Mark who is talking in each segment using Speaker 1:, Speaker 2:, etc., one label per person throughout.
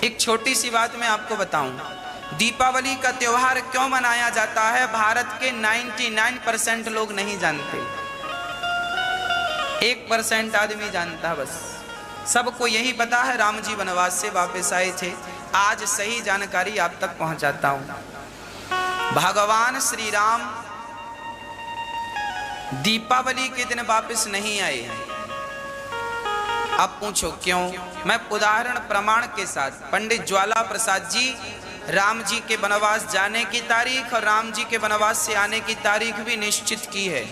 Speaker 1: एक छोटी सी बात मैं आपको बताऊं, दीपावली का त्योहार क्यों मनाया जाता है, भारत के 99% लोग नहीं जानते, 1% आदमी जानता है बस। सबको यही पता है राम जी वनवास से वापस आए थे। आज सही जानकारी आप तक पहुंचाता हूं। भगवान श्री राम दीपावली के दिन वापस नहीं आए हैं। अब पूछो क्यों? मैं उदाहरण प्रमाण के साथ, पंडित ज्वाला प्रसाद जी राम जी के वनवास जाने की तारीख और राम जी के वनवास से आने की तारीख भी निश्चित की है।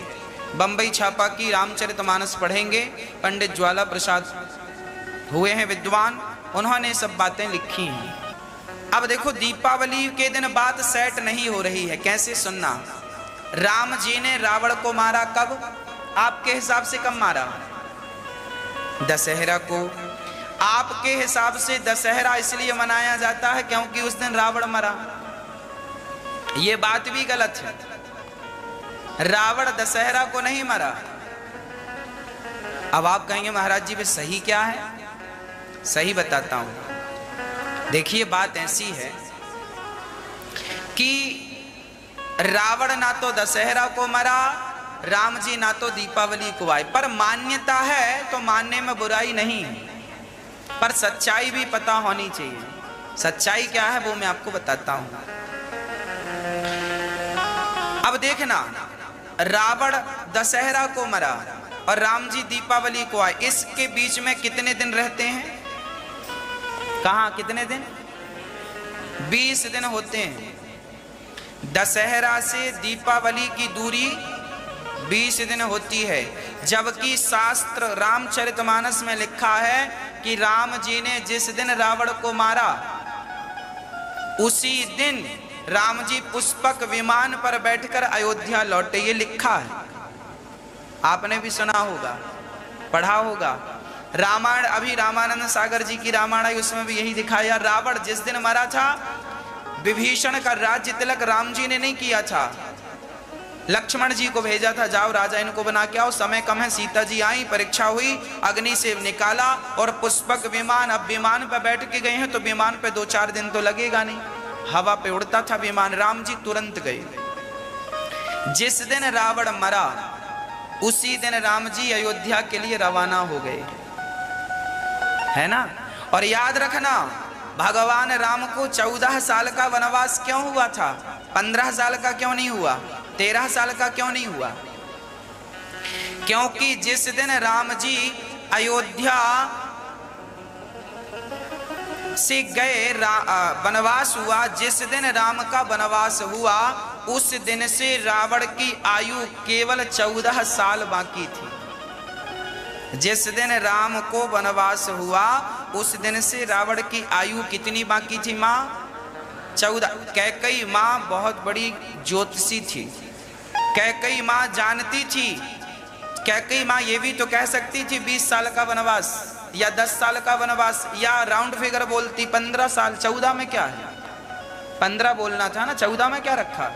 Speaker 1: बंबई छापा की रामचरितमानस पढ़ेंगे, पंडित ज्वाला प्रसाद हुए हैं विद्वान, उन्होंने सब बातें लिखी हैं। अब देखो दीपावली के दिन बात सेट नहीं हो रही है। कैसे? सुनना। राम जी ने रावण को मारा कब? आपके हिसाब से कब मारा? दशहरा को। आपके हिसाब से दशहरा इसलिए मनाया जाता है क्योंकि उस दिन रावण मरा। यह बात भी गलत है। रावण दशहरा को नहीं मरा। अब आप कहेंगे महाराज जी वे सही क्या है? सही बताता हूं। देखिए बात ऐसी है कि रावण ना तो दशहरा को मरा, राम जी ना तो दीपावली को आए, पर मान्यता है तो मानने में बुराई नहीं, पर सच्चाई भी पता होनी चाहिए। सच्चाई क्या है वो मैं आपको बताता हूं। अब देखना, रावण दशहरा को मरा और राम जी दीपावली को आए, इसके बीच में कितने दिन रहते हैं? कहां कितने दिन? 20 दिन होते हैं। दशहरा से दीपावली की दूरी 20 दिन होती है, जबकि शास्त्र रामचरितमानस में लिखा है कि राम जी ने जिस दिन रावण को मारा उसी दिन राम जी पुष्पक विमान पर बैठकर अयोध्या लौटे। ये लिखा है, आपने भी सुना होगा, पढ़ा होगा। रामायण, अभी रामानंद सागर जी की रामायण आई, उसमें भी यही दिखाया। रावण जिस दिन मरा था, विभीषण का राज्य तिलक राम जी ने नहीं किया था, लक्ष्मण जी को भेजा था, जाओ राजा इनको बना के आओ, समय कम है। सीता जी आई, परीक्षा हुई, अग्नि से निकाला और पुष्पक विमान। अब विमान पे बैठ के गए हैं तो विमान पे 2-4 दिन तो लगेगा नहीं, हवा पे उड़ता था विमान। राम जी तुरंत गए। जिस दिन रावण मरा उसी दिन राम जी अयोध्या के लिए रवाना हो गए, है ना। और याद रखना, भगवान राम को 14 साल का वनवास क्यों हुआ था? 15 साल का क्यों नहीं हुआ? 13 साल का क्यों नहीं हुआ? क्योंकि जिस दिन राम जी अयोध्या से गए, वनवास हुआ, जिस दिन राम का वनवास हुआ उस दिन से रावण की आयु केवल 14 साल बाकी थी। जिस दिन राम को वनवास हुआ उस दिन से रावण की आयु कितनी बाकी थी माँ? 14। कैकई माँ बहुत बड़ी ज्योतिषी थी। कैकई माँ जानती थी, कैकई माँ ये भी तो कह सकती थी 20 साल का वनवास या 10 साल का वनवास, या राउंड फिगर बोलती 15 साल। 14 में क्या है? 15 बोलना था ना, 14 में क्या रखा?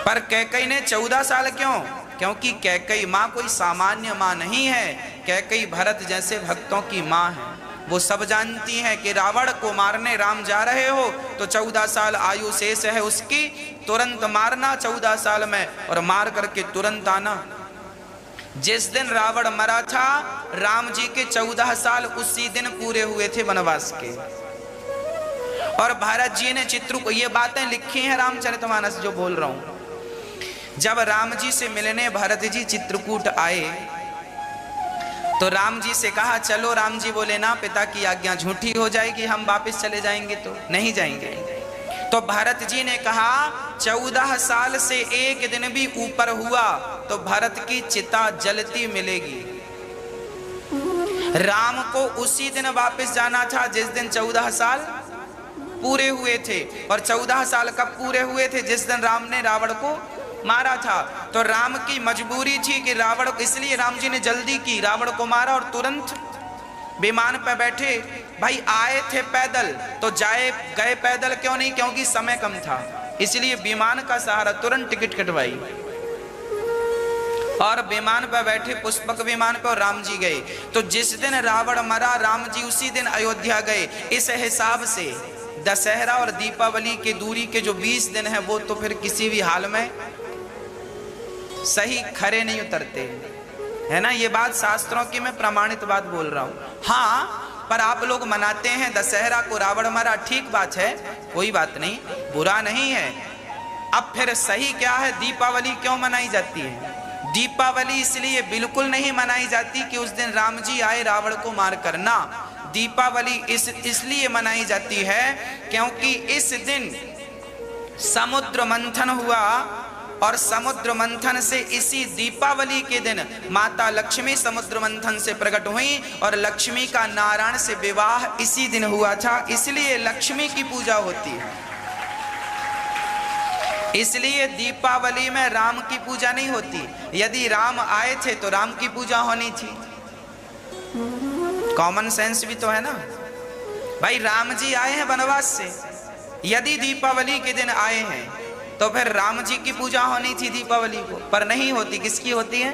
Speaker 1: पर कैकई ने 14 साल क्यों? क्योंकि कैकई माँ कोई सामान्य माँ नहीं है। कैकई भरत जैसे भक्तों की माँ है। वो सब जानती हैं कि रावण को मारने राम जा रहे हो तो 14 साल आयु शेष है उसकी, तुरंत मारना 14 साल में और मार करके तुरंत आना। जिस दिन रावण मरा था राम जी के 14 साल उसी दिन पूरे हुए थे वनवास के। और भरत जी ने चित्रकूट, ये बातें लिखी हैं रामचरितमानस जो बोल रहा हूं। जब राम जी से मिलने भरत जी चित्रकूट आए तो राम जी से कहा चलो। राम जी बोले ना, पिता की आज्ञा झूठी हो जाएगी, हम वापस चले जाएंगे तो नहीं जाएंगे। तो भरत जी ने कहा 14 साल से एक दिन भी ऊपर हुआ तो भरत की चिता जलती मिलेगी। राम को उसी दिन वापस जाना था जिस दिन 14 साल पूरे हुए थे। और 14 साल कब पूरे हुए थे? जिस दिन राम ने रावण को मारा था। तो राम की मजबूरी थी कि रावण, इसलिए राम जी ने जल्दी की, रावण को मारा और तुरंत विमान पर बैठे। भाई आए थे पैदल तो गए पैदल क्यों नहीं? क्योंकि समय कम था, इसलिए विमान का सहारा, तुरंत टिकट कटवाई और विमान पर बैठे, पुष्पक विमान पर राम जी गए। तो जिस दिन रावण मरा, राम जी उसी दिन अयोध्या गए। इस हिसाब से दशहरा और दीपावली के दूरी के जो 20 दिन है वो तो फिर किसी भी हाल में सही खरे नहीं उतरते, है ना। ये बात शास्त्रों की मैं प्रमाणित बात बोल रहा हूं। हाँ, पर आप लोग मनाते हैं दशहरा को, रावण मरा, ठीक बात है, कोई बात नहीं, बुरा नहीं है। अब फिर सही क्या है, दीपावली क्यों मनाई जाती है? दीपावली इसलिए बिल्कुल नहीं मनाई जाती कि उस दिन राम जी आए रावण को मार करना। दीपावली इसलिए मनाई जाती है क्योंकि इस दिन समुद्र मंथन हुआ, और समुद्र मंथन से इसी दीपावली के दिन माता लक्ष्मी समुद्र मंथन से प्रकट हुई, और लक्ष्मी का नारायण से विवाह इसी दिन हुआ था। इसलिए लक्ष्मी की पूजा होती है। इसलिए दीपावली में राम की पूजा नहीं होती। यदि राम आए थे तो राम की पूजा होनी थी। कॉमन सेंस भी तो है ना भाई। राम जी आए हैं वनवास से, यदि दीपावली के दिन आए हैं तो फिर राम जी की पूजा होनी थी दीपावली को, पर नहीं होती। किसकी होती है?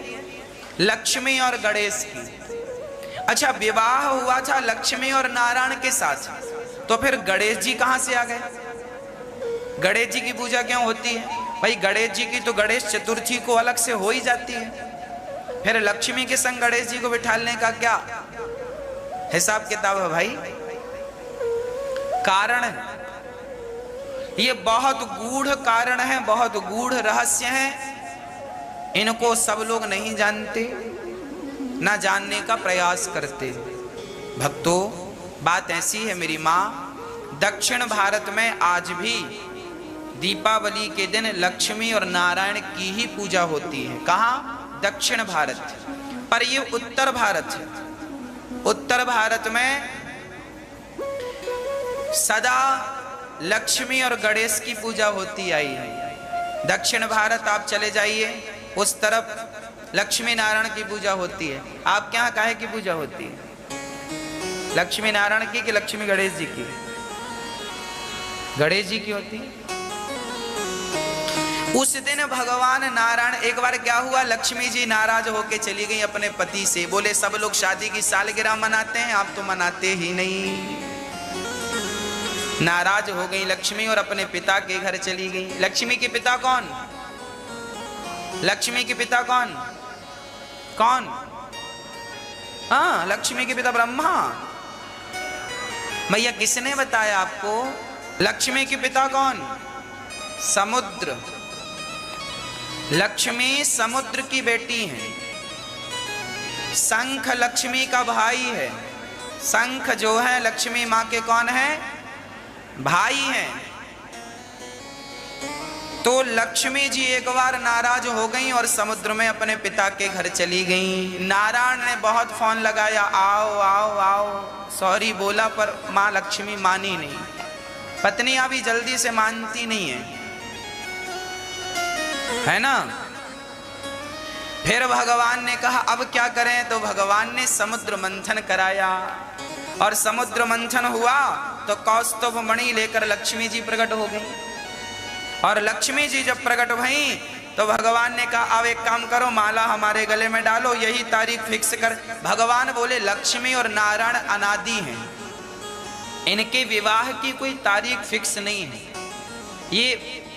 Speaker 1: लक्ष्मी और गणेश की। अच्छा, विवाह हुआ था लक्ष्मी और नारायण के साथ, तो फिर गणेश जी कहां से आ गए? गणेश जी की पूजा क्यों होती है भाई? गणेश जी की तो गणेश चतुर्थी को अलग से हो ही जाती है, फिर लक्ष्मी के संग गणेश जी को बिठाने का क्या हिसाब किताब है भाई? कारण ये बहुत गूढ़ कारण है, बहुत गूढ़ रहस्य है। इनको सब लोग नहीं जानते, ना जानने का प्रयास करते। भक्तों, बात ऐसी है मेरी माँ, दक्षिण भारत में आज भी दीपावली के दिन लक्ष्मी और नारायण की ही पूजा होती है। कहाँ? दक्षिण भारत। पर ये उत्तर भारत है। उत्तर भारत में सदा लक्ष्मी और गणेश की पूजा होती आई है। दक्षिण भारत आप चले जाइए, उस तरफ लक्ष्मी नारायण की पूजा होती है। आप क्या काहे की पूजा होती है? लक्ष्मी नारायण की कि लक्ष्मी गणेश जी की? गणेश जी की होती है। उस दिन भगवान नारायण, एक बार क्या हुआ, लक्ष्मी जी नाराज होके चली गई अपने पति से। बोले सब लोग शादी की सालगिरह मनाते हैं, आप तो मनाते ही नहीं। नाराज हो गई लक्ष्मी और अपने पिता के घर चली गई। लक्ष्मी के पिता कौन? लक्ष्मी के पिता कौन? कौन? हाँ, लक्ष्मी के पिता ब्रह्मा। भैया किसने बताया आपको? लक्ष्मी के पिता कौन? समुद्र। लक्ष्मी समुद्र की बेटी है। शंख लक्ष्मी का भाई है। शंख जो है लक्ष्मी माँ के कौन है? भाई हैं। तो लक्ष्मी जी एक बार नाराज हो गई और समुद्र में अपने पिता के घर चली गई। नारायण ने बहुत फोन लगाया, आओ आओ आओ, सॉरी बोला, पर माँ लक्ष्मी मानी नहीं। पत्नियां भी जल्दी से मानती नहीं है ना। फिर भगवान ने कहा अब क्या करें, तो भगवान ने समुद्र मंथन कराया, और समुद्र मंथन हुआ तो कौस्तुभ मणि लेकर लक्ष्मी जी प्रकट हो गई। और लक्ष्मी जी जब प्रकट भई तो भगवान ने कहा अब एक काम करो, माला हमारे गले में डालो, यही तारीख फिक्स कर। भगवान बोले लक्ष्मी और नारायण अनादि हैं, इनके विवाह की कोई तारीख फिक्स नहीं है।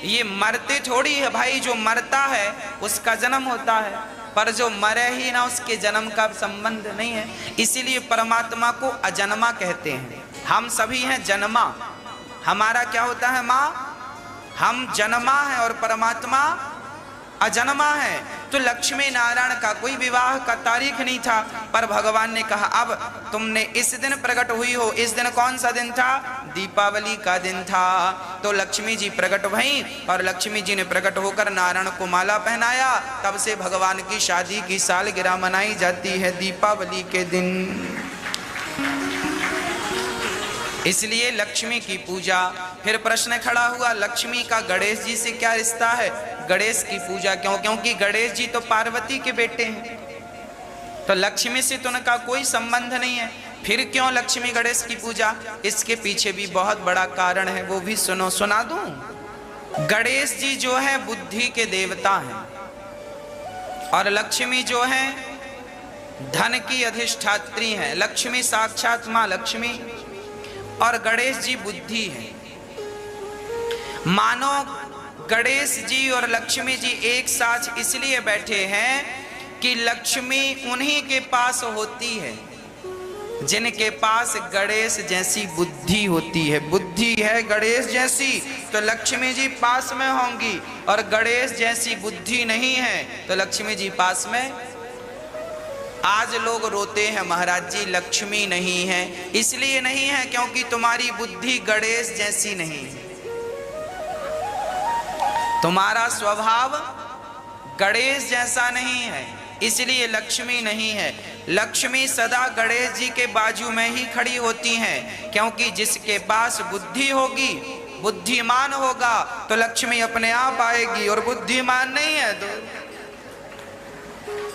Speaker 1: ये मरते थोड़ी है भाई, जो मरता है उसका जन्म होता है, पर जो मरे ही ना उसके जन्म का संबंध नहीं है। इसीलिए परमात्मा को अजन्मा कहते हैं। हम सभी हैं जन्मा। हमारा क्या होता है माँ? हम जन्मा है और परमात्मा अजन्मा है। तो लक्ष्मी नारायण का कोई विवाह का तारीख नहीं था, पर भगवान ने कहा अब तुमने इस दिन प्रकट हुई हो। इस दिन कौन सा दिन था? दीपावली का दिन था। तो लक्ष्मी जी प्रकट भई और लक्ष्मी जी ने प्रकट होकर नारायण को माला पहनाया। तब से भगवान की शादी की सालगिरह मनाई जाती है दीपावली के दिन। इसलिए लक्ष्मी की पूजा। फिर प्रश्न खड़ा हुआ लक्ष्मी का गणेश जी से क्या रिश्ता है? गणेश की पूजा क्यों? क्योंकि गणेश जी तो पार्वती के बेटे हैं, तो लक्ष्मी से तो उनका कोई संबंध नहीं है। फिर क्यों लक्ष्मी गणेश की पूजा? इसके पीछे भी बहुत बड़ा कारण है, वो भी सुनो, सुना दूं। गणेश जी जो है बुद्धि के देवता हैं। और लक्ष्मी जो है धन की अधिष्ठात्री है। लक्ष्मी साक्षात मां लक्ष्मी और गणेश जी बुद्धि है। मानो गणेश जी और लक्ष्मी जी एक साथ इसलिए बैठे हैं कि लक्ष्मी उन्हीं के पास होती है जिनके पास गणेश जैसी बुद्धि होती है। बुद्धि है गणेश जैसी तो लक्ष्मी जी पास में होंगी, और गणेश जैसी बुद्धि नहीं है तो लक्ष्मी जी पास में। आज लोग रोते हैं महाराज जी लक्ष्मी नहीं है। इसलिए नहीं है क्योंकि तुम्हारी बुद्धि गणेश जैसी नहीं है, तुम्हारा स्वभाव गणेश जैसा नहीं है, इसलिए लक्ष्मी नहीं है। लक्ष्मी सदा गणेश जी के बाजू में ही खड़ी होती हैं, क्योंकि जिसके पास बुद्धि होगी, बुद्धिमान होगा तो लक्ष्मी अपने आप आएगी, और बुद्धिमान नहीं है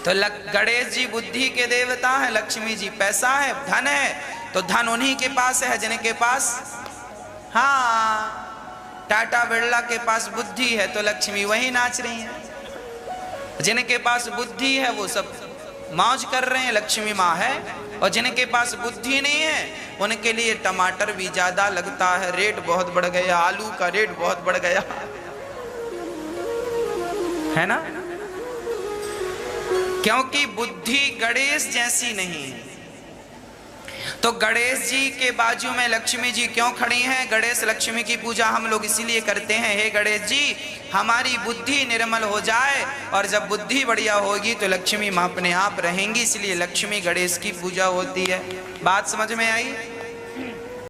Speaker 1: तो गणेश जी बुद्धि के देवता हैं, लक्ष्मी जी पैसा है, धन है, तो धन उन्हीं के पास है जिनके पास, हाँ टाटा बिरला के पास बुद्धि है तो लक्ष्मी वही नाच रही है। जिनके पास बुद्धि है वो सब मौज कर रहे हैं, लक्ष्मी माँ है। और जिनके पास बुद्धि नहीं है उनके लिए टमाटर भी ज्यादा लगता है, रेट बहुत बढ़ गया, आलू का रेट बहुत बढ़ गया है ना, क्योंकि बुद्धि गणेश जैसी नहीं है। तो गणेश जी के बाजू में लक्ष्मी जी क्यों खड़ी हैं? गणेश लक्ष्मी की पूजा हम लोग इसीलिए करते हैं, हे गणेश जी हमारी बुद्धि निर्मल हो जाए, और जब बुद्धि बढ़िया होगी तो लक्ष्मी मां अपने आप रहेंगी, इसलिए लक्ष्मी गणेश की पूजा होती है। बात समझ में आई?